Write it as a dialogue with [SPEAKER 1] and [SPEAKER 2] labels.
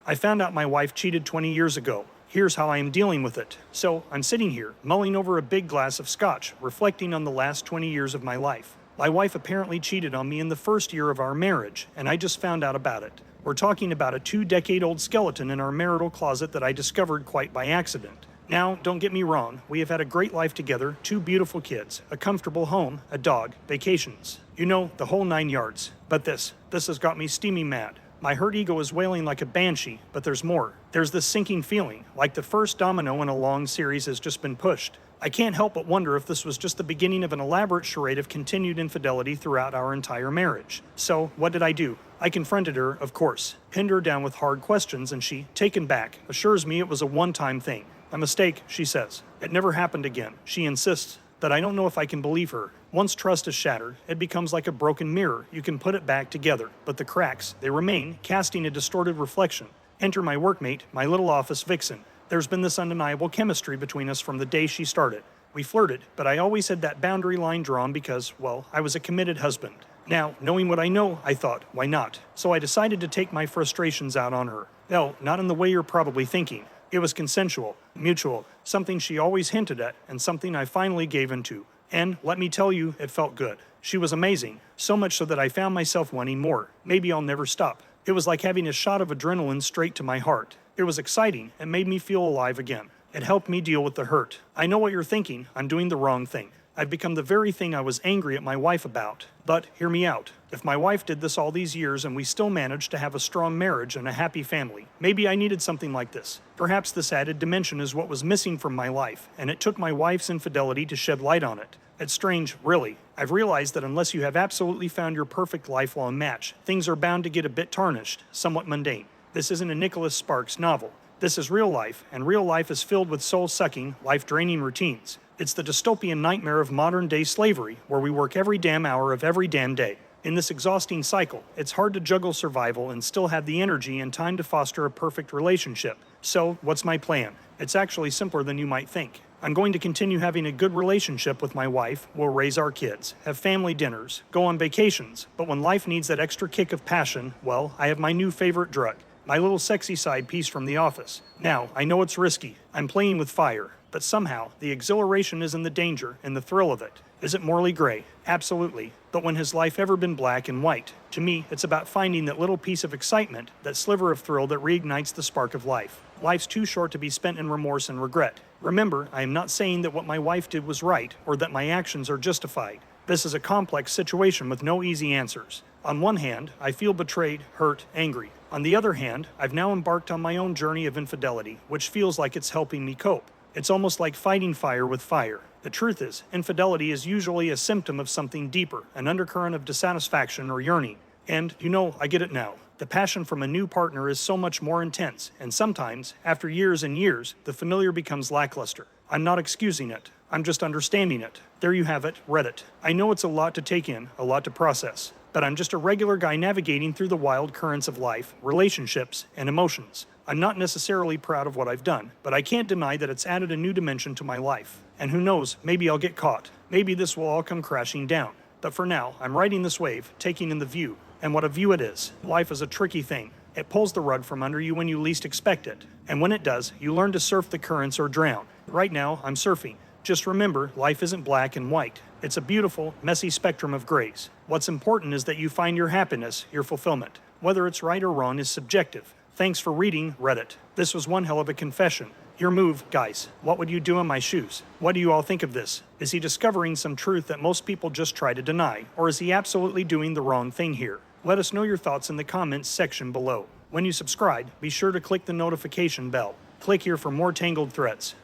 [SPEAKER 1] I found out my wife cheated 20 years ago. Here's how I am dealing with it. So, I'm sitting here, mulling over a big glass of scotch, reflecting on the last 20 years of my life. My wife apparently cheated on me in the first year of our marriage, and I just found out about it. We're talking about a 2-decade-old skeleton in our marital closet that I discovered quite by accident. Now, don't get me wrong, we have had a great life together, 2 beautiful kids, a comfortable home, a dog, vacations. You know, the whole 9 yards. But this has got me steaming mad. My hurt ego is wailing like a banshee, but there's more. There's this sinking feeling, like the first domino in a long series has just been pushed. I can't help but wonder if this was just the beginning of an elaborate charade of continued infidelity throughout our entire marriage. So, what did I do? I confronted her, of course, pinned her down with hard questions, and she, taken back, assures me it was a one-time thing. A mistake, she says. It never happened again. She insists that I don't know if I can believe her. Once trust is shattered, it becomes like a broken mirror. You can put it back together, but the cracks, they remain, casting a distorted reflection. Enter my workmate, my little office vixen. There's been this undeniable chemistry between us from the day she started. We flirted, but I always had that boundary line drawn because, well, I was a committed husband. Now, knowing what I know, I thought, why not? So I decided to take my frustrations out on her. No, not in the way you're probably thinking. It was consensual, mutual, something she always hinted at, and something I finally gave into. And, let me tell you, it felt good. She was amazing, so much so that I found myself wanting more. Maybe I'll never stop. It was like having a shot of adrenaline straight to my heart. It was exciting and made me feel alive again. It helped me deal with the hurt. I know what you're thinking, I'm doing the wrong thing. I've become the very thing I was angry at my wife about. But, hear me out. If my wife did this all these years and we still managed to have a strong marriage and a happy family, maybe I needed something like this. Perhaps this added dimension is what was missing from my life, and it took my wife's infidelity to shed light on it. It's strange, really. I've realized that unless you have absolutely found your perfect lifelong match, things are bound to get a bit tarnished, somewhat mundane. This isn't a Nicholas Sparks novel. This is real life, and real life is filled with soul-sucking, life-draining routines. It's the dystopian nightmare of modern-day slavery, where we work every damn hour of every damn day. In this exhausting cycle, it's hard to juggle survival and still have the energy and time to foster a perfect relationship. So, what's my plan? It's actually simpler than you might think. I'm going to continue having a good relationship with my wife, we'll raise our kids, have family dinners, go on vacations, but when life needs that extra kick of passion, well, I have my new favorite drug, my little sexy side piece from the office. Now, I know it's risky, I'm playing with fire, but somehow, the exhilaration is in the danger and the thrill of it. Is it morally gray? Absolutely. But when has life ever been black and white? To me, it's about finding that little piece of excitement, that sliver of thrill that reignites the spark of life. Life's too short to be spent in remorse and regret. Remember, I am not saying that what my wife did was right, or that my actions are justified. This is a complex situation with no easy answers. On one hand, I feel betrayed, hurt, angry. On the other hand, I've now embarked on my own journey of infidelity, which feels like it's helping me cope. It's almost like fighting fire with fire. The truth is, infidelity is usually a symptom of something deeper, an undercurrent of dissatisfaction or yearning. And, I get it now. The passion from a new partner is so much more intense, and sometimes, after years and years, the familiar becomes lackluster. I'm not excusing it. I'm just understanding it. There you have it, read it. I know it's a lot to take in, a lot to process, but I'm just a regular guy navigating through the wild currents of life, relationships, and emotions. I'm not necessarily proud of what I've done, but I can't deny that it's added a new dimension to my life. And who knows, maybe I'll get caught. Maybe this will all come crashing down. But for now, I'm riding this wave, taking in the view. And what a view it is. Life is a tricky thing. It pulls the rug from under you when you least expect it. And when it does, you learn to surf the currents or drown. Right now, I'm surfing. Just remember, life isn't black and white. It's a beautiful, messy spectrum of grays. What's important is that you find your happiness, your fulfillment. Whether it's right or wrong is subjective. Thanks for reading Reddit. This was one hell of a confession. Your move, guys. What would you do in my shoes? What do you all think of this? Is he discovering some truth that most people just try to deny? Or is he absolutely doing the wrong thing here? Let us know your thoughts in the comments section below. When you subscribe, be sure to click the notification bell. Click here for more Tangled threads.